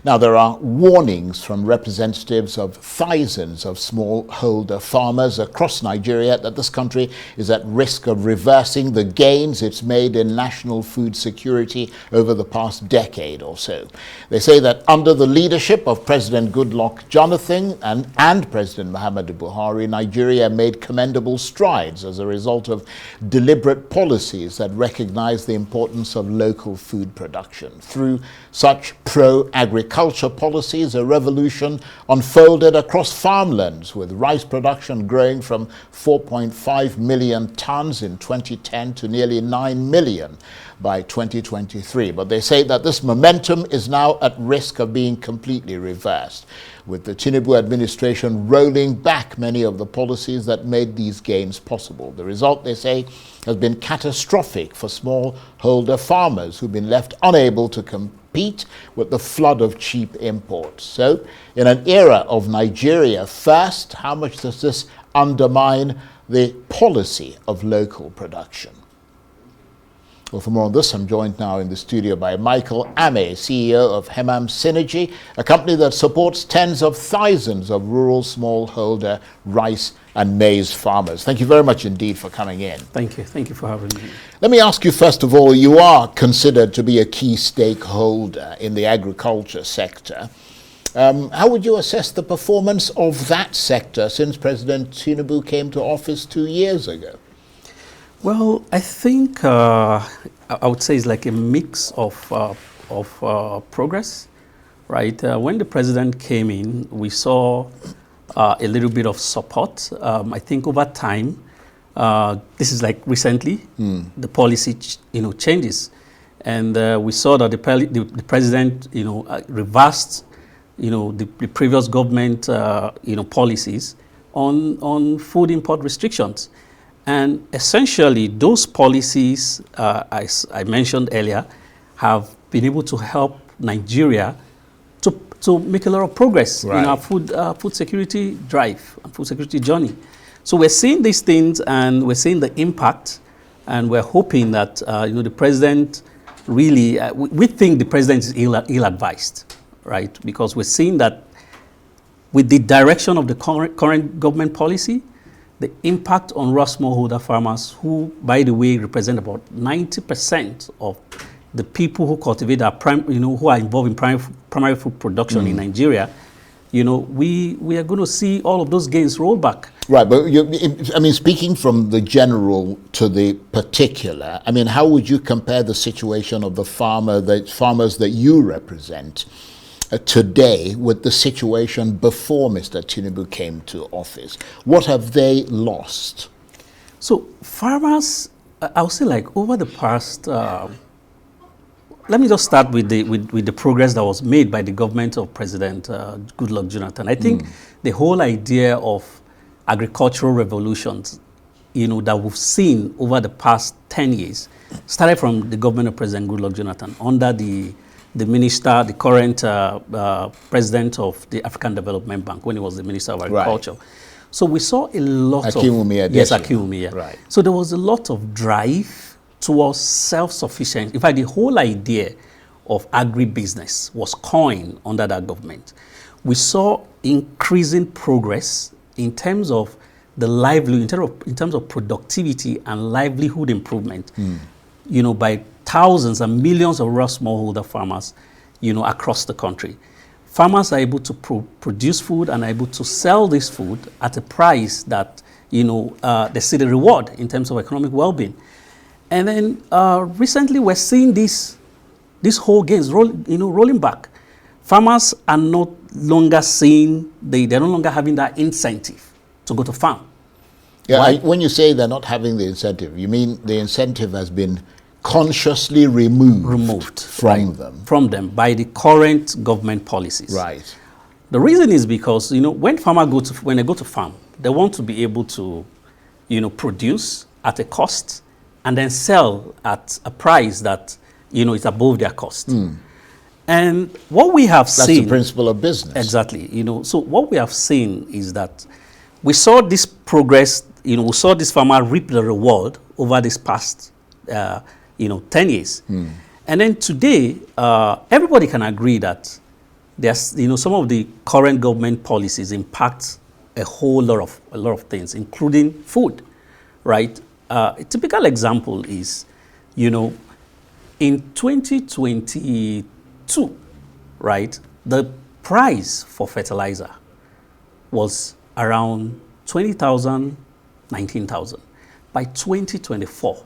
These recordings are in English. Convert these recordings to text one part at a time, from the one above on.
Now, there are warnings from representatives of thousands of smallholder farmers across Nigeria that this country is at risk of reversing the gains it's made in national food security over the past decade or so. They say that under the leadership of President Goodluck Jonathan and President Muhammadu Buhari, Nigeria made commendable strides as a result of deliberate policies that recognize the importance of local food production. Through such pro-agriculture policies, a revolution unfolded across farmlands, with rice production growing from 4.5 million tons in 2010 to nearly 9 million by 2023. But they say that this momentum is now at risk of being completely reversed, with the Tinubu administration rolling back many of the policies that made these gains possible. The result, they say, has been catastrophic for smallholder farmers who've been left unable to compete with the flood of cheap imports. So, in an era of Nigeria first, how much does this undermine the policy of local production? Well, for more on this, I'm joined now in the studio by Michael Ameh, CEO of Hammam Synergy, a company that supports tens of thousands of rural smallholder rice and maize farmers. Thank you very much indeed for coming in. Thank you. Thank you for having me. Let me ask you, first of all, you are considered to be a key stakeholder in the agriculture sector. How would you assess the performance of that sector since President Tinubu came to office 2 years ago? Well, I think I would say it's like a mix of progress, right? When the president came in, we saw a little bit of support. I think over time, this is like recently, the policy changes, and we saw that the president reversed the previous government policies on food import restrictions. And essentially, those policies, as I mentioned earlier, have been able to help Nigeria to make a lot of progress in our food security drive and food security journey. So we're seeing these things, and we're seeing the impact, and we're hoping that the president really, we think the president is ill-advised, right? Because we're seeing that with the direction of the current government policy, the impact on raw smallholder farmers, who, by the way, represent about 90% of the people who cultivate who are involved in primary food production in Nigeria, we are going to see all of those gains roll back. Right, but speaking from the general to the particular, how would you compare the situation of the farmers that you represent today with the situation before Mr. Tinubu came to office? What have they lost? So farmers, I would say, like over the past, let me just start with the progress that was made by the government of President Goodluck Jonathan. I think the whole idea of agricultural revolutions, that we've seen over the past 10 years, started from the government of President Goodluck Jonathan under the minister, the current president of the African Development Bank, when he was the Minister of Agriculture. Right. So we saw a lot Akinwumi. Right. So there was a lot of drive towards self-sufficiency. In fact, the whole idea of agribusiness was coined under that government. We saw increasing progress in terms of the livelihood, in terms of productivity and livelihood improvement, by thousands and millions of raw smallholder farmers, across the country. Farmers are able to produce food and are able to sell this food at a price that, they see the reward in terms of economic well-being. And then recently we're seeing these whole gains rolling back. Farmers are no longer they're no longer having that incentive to go to farm. Yeah, when you say they're not having the incentive, you mean the incentive has been consciously removed from them by the current government policies. Right. The reason is because when they go to farm, they want to be able to produce at a cost and then sell at a price that is above their cost. And what we have seen, that's the principle of business. Exactly. So what we have seen is that we saw this progress. We saw this farmer reap the reward over this past 10 years. And then today, everybody can agree that, there's, some of the current government policies impact a lot of things, including food, right? A typical example is, in 2022, right, the price for fertilizer was around 20,000, 19,000. By 2024,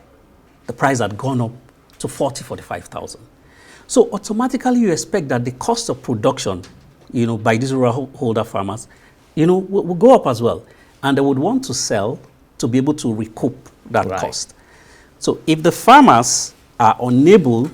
the price had gone up to 45,000. So automatically you expect that the cost of production, by these rural holder farmers, will go up as well. And they would want to sell to be able to recoup that cost. So if the farmers are unable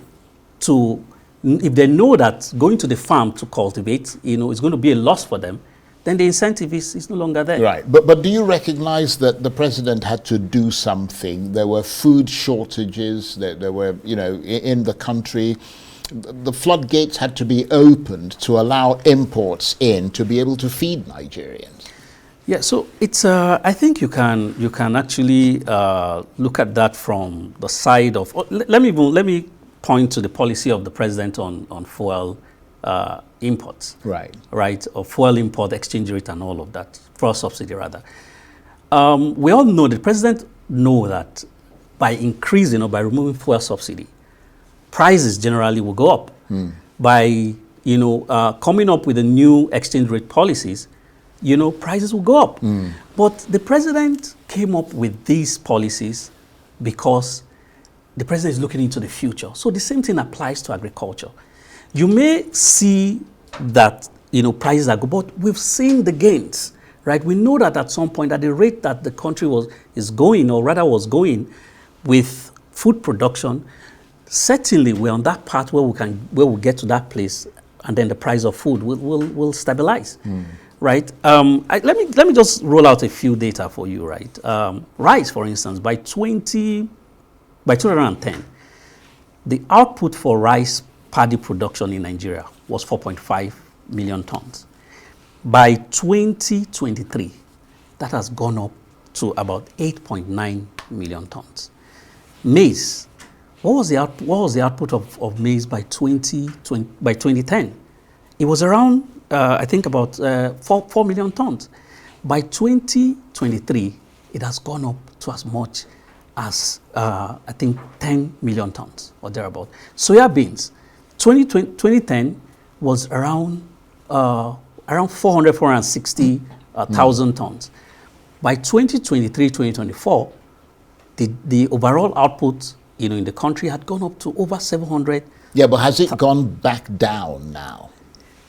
to, if they know that going to the farm to cultivate, is going to be a loss for them, then the incentive is no longer there. Right. But do you recognize that the president had to do something? There were food shortages, there were, in the country. The floodgates had to be opened to allow imports in to be able to feed Nigerians. Yeah, so it's. I think you can actually look at that from the side of. Let me point to the policy of the president on fuel imports. Right, or fuel import exchange rate and all of that, fuel subsidy rather. We all know, the president know that by increasing or by removing fuel subsidy, prices generally will go up. By coming up with the new exchange rate policies, prices will go up. But the president came up with these policies because the president is looking into the future. So the same thing applies to agriculture. You may see that prices are good, but we've seen the gains, right? We know that at some point, at the rate that the country was going with food production, certainly we're on that path where we'll get to that place, and then the price of food will stabilize, right? Let me just roll out a few data for you, right? Rice, for instance, by 2010, the output for rice paddy production in Nigeria was 4.5 million tons. By 2023, that has gone up to about 8.9 million tons. Maize, what was the output of maize by 2010? It was around, I think, about 4 million tons. By 2023, it has gone up to as much as, I think, 10 million tons or thereabout. Soya beans, 2010 was around 460,000 tons. By 2023, 2024, the overall output in the country had gone up to over 700. Yeah, but has it gone back down now?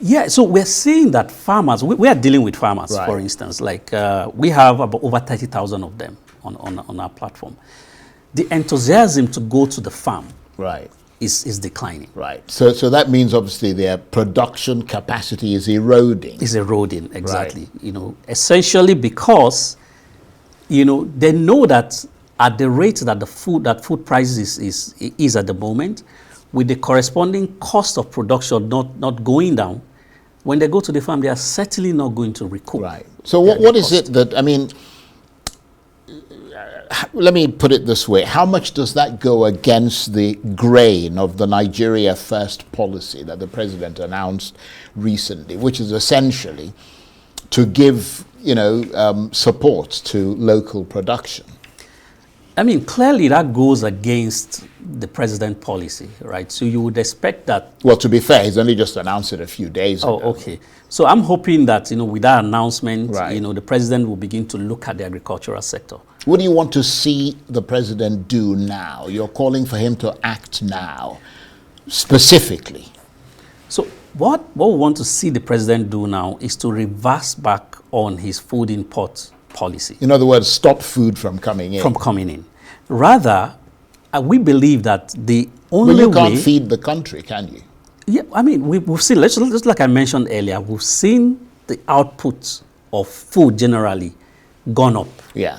Yeah, so we're seeing that farmers, we are dealing with farmers, for instance, like we have about over 30,000 of them on our platform. The enthusiasm to go to the farm is declining. Right. So that means obviously their production capacity is eroding. Is eroding, exactly. Essentially because, they know that at the rate that food prices is at the moment, with the corresponding cost of production not going down, when they go to the farm, they are certainly not going to recoup. Right. So what is it that, let me put it this way. How much does that go against the grain of the Nigeria First policy that the president announced recently, which is essentially to give, support to local production? Clearly that goes against the president policy, right? So you would expect that... Well, to be fair, he's only just announced it a few days ago. Oh, okay. So I'm hoping that, with that announcement, the president will begin to look at the agricultural sector. What do you want to see the president do now? You're calling for him to act now, specifically. So what we want to see the president do now is to reverse back on his food import policy. In other words, stop food from coming in. Rather, we believe that the only way... But you can't feed the country, can you? Yeah, we've seen, just like I mentioned earlier, we've seen the output of food generally gone up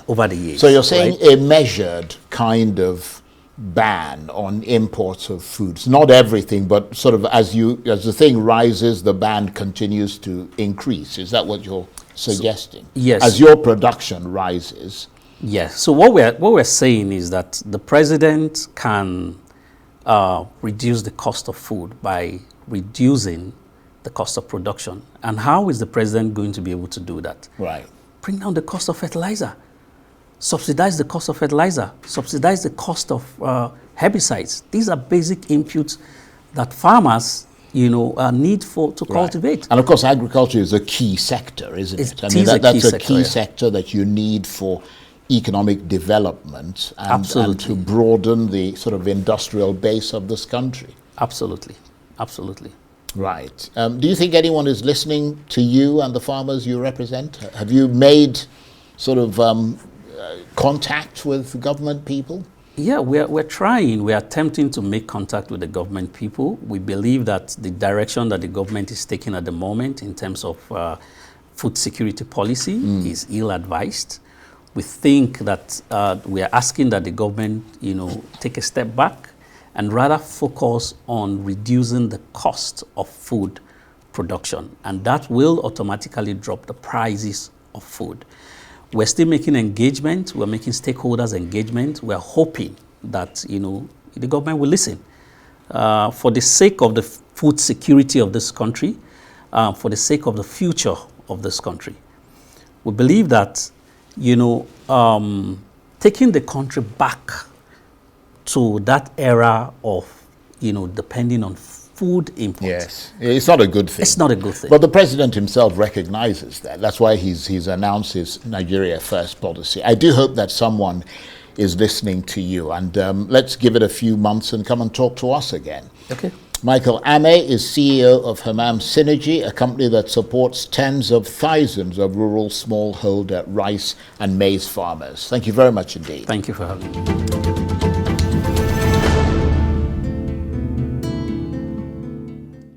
over the years. So you're saying a measured kind of ban on imports of foods, not everything, but sort of as the thing rises, the ban continues to increase. Is that what you're suggesting? Yes. As your production rises. Yes. So what we're saying is that the president can reduce the cost of food by reducing the cost of production. And how is the president going to be able to do that? Right. Bring down the cost of fertilizer, subsidize the cost of fertilizer, subsidize the cost of herbicides. These are basic inputs that farmers, need to cultivate. And of course, agriculture is a key sector, isn't it? I mean, that's a key sector that you need for economic development and to broaden the sort of industrial base of this country. Absolutely. Absolutely. Right. Do you think anyone is listening to you and the farmers you represent? Have you made sort of contact with government people? Yeah, we're trying. We're attempting to make contact with the government people. We believe that the direction that the government is taking at the moment in terms of food security policy is ill-advised. We think that we are asking that the government, take a step back and rather focus on reducing the cost of food production. And that will automatically drop the prices of food. We're still making engagement. We're making stakeholders engagement. We're hoping that, the government will listen. For the sake of the food security of this country, for the sake of the future of this country. We believe that, taking the country back to that era of, depending on food imports. Yes, it's not a good thing. It's not a good thing. But the president himself recognizes that. That's why he's announced his Nigeria First policy. I do hope that someone is listening to you, and let's give it a few months and come and talk to us again. Okay. Michael Ameh is CEO of Hammam Synergy, a company that supports tens of thousands of rural smallholder rice and maize farmers. Thank you very much indeed. Thank you for having me.